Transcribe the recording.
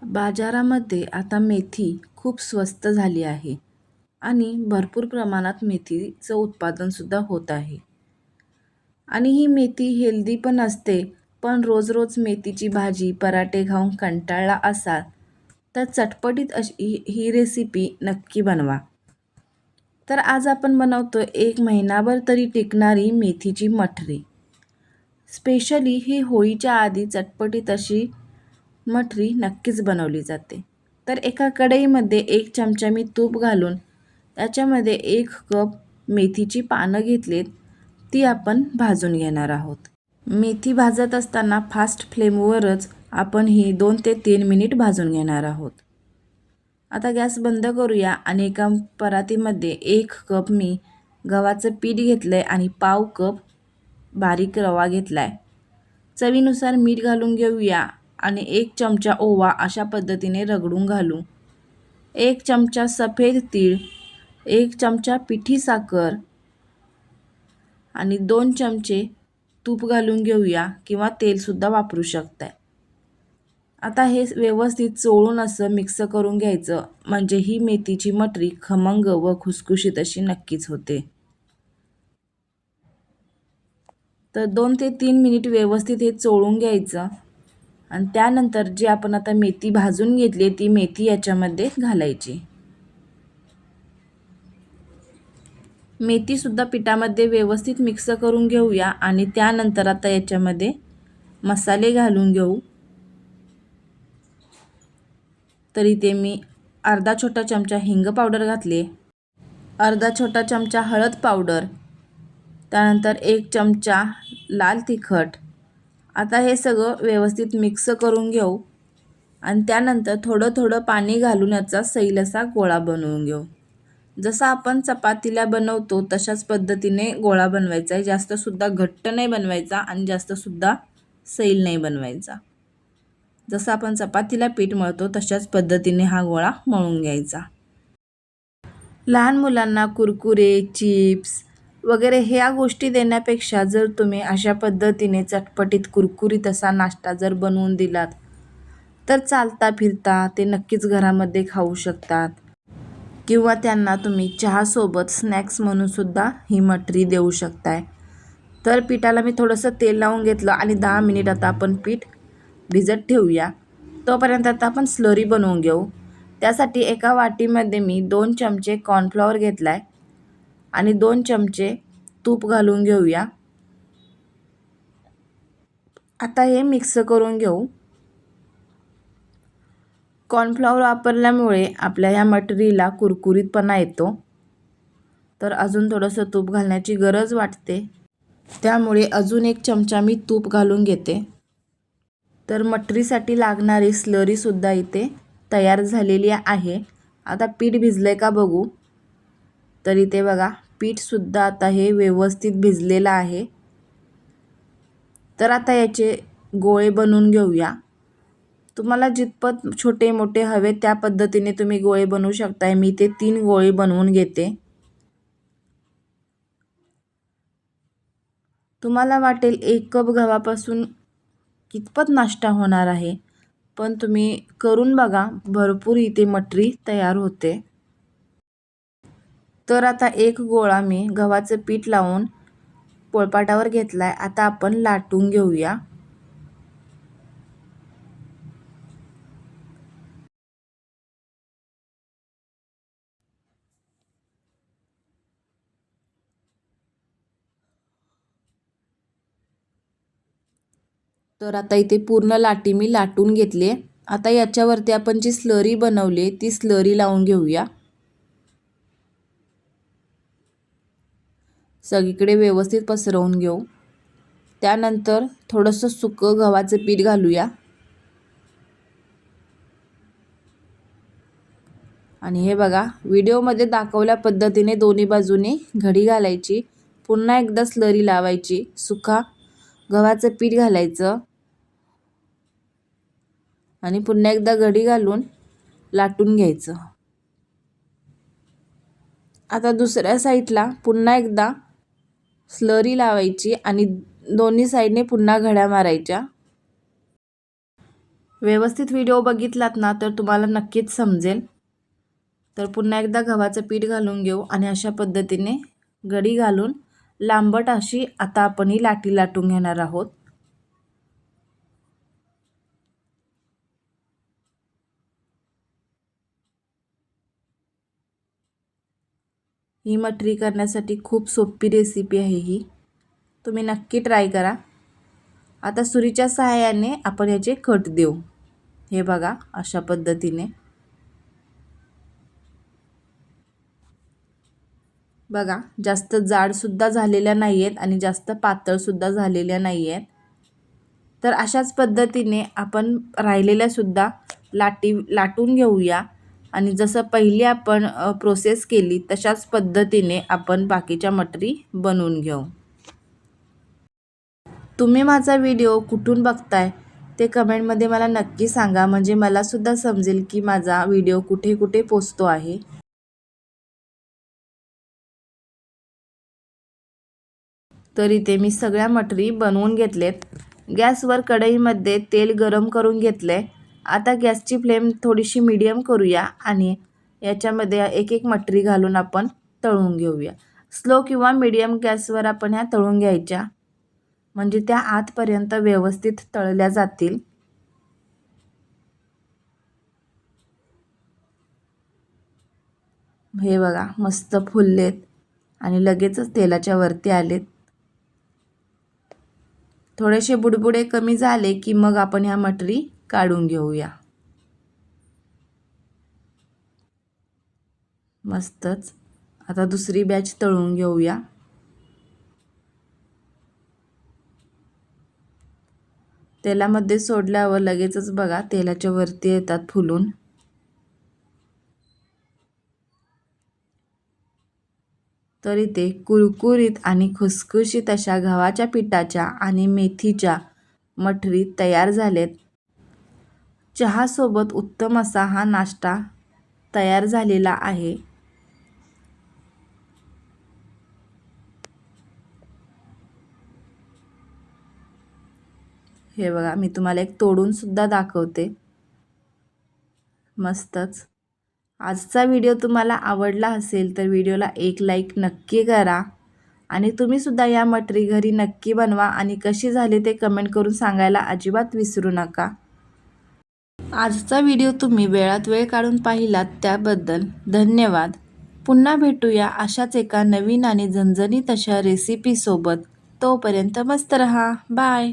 बाजारामध्ये आता मेथी खूप स्वस्त झाली आहे आणि भरपूर प्रमाणात मेथीचं उत्पादनसुद्धा होत आहे. आणि ही मेथी हेल्दी पण असते. पण रोज रोज मेथीची भाजी पराठे खाऊन कंटाळला असाल तर चटपटीत अशी ही रेसिपी नक्की बनवा. तर आज आपण बनवतो एक महिनाभर तरी टिकणारी मेथीची मठरी. स्पेशली ही होळीच्या आधी चटपटीत अशी मठरी नक्कीच बनवली जाते. तर एका कढईमध्ये 1 चमचा मी तूप घालून त्याच्यामध्ये 1 कप मेथीची पानं घेतलीत, ती आपण भाजून घेणार आहोत. मेथी भाजत असताना फास्ट फ्लेमवरच आपण ही 2 ते 3 मिनिट भाजून घेणार आहोत. आता गॅस बंद करूया आणि एका परातीमध्ये 1 कप मी गव्हाचं पीठ घेतलंय आणि पाव कप बारीक रवा घेतलाय. चवीनुसार मीठ घालून घेऊया आणि 1 चमचा ओवा अशा पद्धतीने रगडून घालू. 1 चमचा सफेद तीळ, 1 चमचा पिठी साखर आणि 2 चमचे तूप घालून घेऊया किंवा तेलसुद्धा वापरू शकताय. आता हे व्यवस्थित चोळून असं मिक्स करून घ्यायचं, म्हणजे ही मेथीची मटरी खमंग व खुसखुशीत अशी नक्कीच होते. तर 2 ते 3 मिनिट व्यवस्थित हे चोळून घ्यायचं आणि त्यानंतर जी आपण आता मेथी भाजून घेतली ती मेथी याच्यामध्ये घालायची. मेथीसुद्धा पिठामध्ये व्यवस्थित मिक्स करून घेऊया आणि त्यानंतर आता याच्यामध्ये मसाले घालून घेऊ. तर इथे मी अर्धा छोटा चमचा हिंग पावडर घातली, अर्धा छोटा चमचा हळद पावडर, त्यानंतर 1 चमचा लाल तिखट. आता हे सगळं व्यवस्थित मिक्स करून घेऊ आणि त्यानंतर थोडं थोडं पाणी घालून याचा सैल असा गोळा बनवून घेऊ. जसा आपण चपातीला बनवतो तशाच पद्धतीने गोळा बनवायचा आहे. जास्तसुद्धा घट्ट नाही बनवायचा आणि जास्तसुद्धा सैल नाही बनवायचा. जसं आपण चपातीला पीठ मळतो तशाच पद्धतीने हा गोळा मळून घ्यायचा. लहान मुलांना कुरकुरे, चिप्स वगैरे ह्या गोष्टी देण्यापेक्षा जर तुम्ही अशा पद्धतीने चटपटीत कुरकुरीत असा नाश्ता जर बनवून दिलात तर चालता फिरता ते नक्कीच घरामध्ये खाऊ शकतात किंवा त्यांना तुम्ही चहासोबत स्नॅक्स म्हणून सुद्धा ही मटरी देऊ शकताय. तर पिठाला मी थोडंसं तेल लावून घेतलं आणि 10 मिनिट आता आपण पीठ भिजत ठेवूया. तोपर्यंत आता आपण स्लरी बनवून घेऊ. त्यासाठी एका वाटीमध्ये मी 2 चमचे कॉर्नफ्लॉवर घेतलाय आणि 2 चमचे तूप घालून घेऊया. आता हे मिक्स करून घेऊ. कॉर्नफ्लॉवर वापरल्यामुळे आपल्या ह्या मटरीला कुरकुरीतपणा येतो. तर अजून थोडंसं तूप घालण्याची गरज वाटते, त्यामुळे अजून 1 चमचा मी तूप घालून घेते. तर मटरीसाठी लागणारी स्लरीसुद्धा इथे तयार झालेली आहे. आता पीठ भिजलं आहे का बघू. तर इथे बघा पीठसुद्धा आता हे व्यवस्थित भिजलेलं आहे. तर आता याचे गोळे बनवून घेऊया. तुम्हाला जितपत छोटे मोठे हवे त्या पद्धतीने तुम्ही गोळे बनवू शकताय. मी ते 3 गोळे बनवून घेते. तुम्हाला वाटेल 1 कप गव्हापासून कितपत नाश्ता होणार आहे, पण तुम्ही करून बघा, भरपूर इथे मटरी तयार होते. तर आता 1 गोळा मी गव्हाचं पीठ लावून पोळपाटावर घेतलाय. आता आपण लाटून घेऊया. तर आता इथे पूर्ण लाटी मी लाटून घेतली. आता याच्यावरती आपण जी स्लरी बनवली ती स्लरी लावून घेऊया. सगळीकडे व्यवस्थित पसरवून घेऊ. त्यानंतर थोडंसं सुकं गव्हाचं पीठ घालूया आणि हे बघा व्हिडिओमध्ये दाखवल्या पद्धतीने दोन्ही बाजूने घडी घालायची. पुन्हा एकदा स्लरी लावायची, सुका गव्हाचं पीठ घालायचं आणि पुन्हा एकदा घडी घालून लाटून घ्यायचं. आता दुसऱ्या साईडला पुन्हा एकदा स्लरी लावायची आणि दोन्ही साईडने पुन्हा घड्या मारायच्या. व्यवस्थित व्हिडिओ बघितलात ना तर तुम्हाला नक्कीच समजेल. तर पुन्हा एकदा गव्हाचं पीठ घालून घेऊ आणि अशा पद्धतीने गडी घालून लांबट अशी आता आपण ही लाटी लाटून घेणार आहोत. ही मटरी करण्यासाठी खूप सोपी रेसिपी आहे ही. तुम्ही नक्की ट्राय करा. आता सुरीच्या सहाय्याने आपण याचे कट देऊ. हे बघा अशा पद्धतीने. बघा जास्त जाडसुद्धा झालेल्या नाही आहेत आणि जास्त पातळसुद्धा झालेल्या नाही आहेत. तर अशाच पद्धतीने आपण राहिलेल्यासुद्धा लाटून घेऊया आणि जसं पहिली आपण प्रोसेस केली तशाच पद्धतीने आपण बाकीच्या मटरी बनवून घेऊ. तुम्ही माझा व्हिडिओ कुठून बघताय ते कमेंटमध्ये मला नक्की सांगा, म्हणजे मलासुद्धा समजेल की माझा व्हिडिओ कुठे कुठे पोचतो आहे. तर इथे मी सगळ्या मटरी बनवून घेतलेत. गॅसवर कढईमध्ये तेल गरम करून घेतले. आता गॅसची फ्लेम थोडीशी मीडियम करूया आणि याच्यामध्ये एक एक मटरी घालून आपण तळून घेऊया. स्लो किंवा मीडियम गॅसवर आपण ह्या तळून घ्यायच्या, म्हणजे त्या आतपर्यंत व्यवस्थित तळल्या जातील. हे बघा मस्त फुललेत आणि लगेचच तेलाच्या वरती आलेत. थोडेसे बुडबुडे कमी झाले की मग आपण ह्या मटरी काढून घेऊया. मस्तच. आता दुसरी बॅच तळून घेऊया. तेलामध्ये सोडल्यावर लगेचच बघा तेलाच्या वरती येतात फुलून. तर इथे कुरकुरीत आणि खुसखुशीत अशा गव्हाच्या पिठाच्या आणि मेथीच्या मठरी तयार झालेत. चहासोबत उत्तम असा हा नाश्ता तयार झालेला आहे. हे बघा मी तुम्हाला एक तोडून सुद्धा दाखवते. मस्तच. आजचा व्हिडिओ तुम्हाला आवडला असेल तर व्हिडिओला एक लाईक नक्की करा आणि तुम्ही सुद्धा या मटरी घरी नक्की बनवा आणि कशी झाली ते कमेंट करून सांगायला अजिबात विसरू नका. आजचा व्हिडिओ तुम्ही वेळात वेळ काढून पाहिलात त्याबद्दल धन्यवाद. पुन्हा भेटूया अशाच एका नवीन आणि झणझणीत अशा रेसिपीसोबत. तोपर्यंत मस्त रहा. बाय.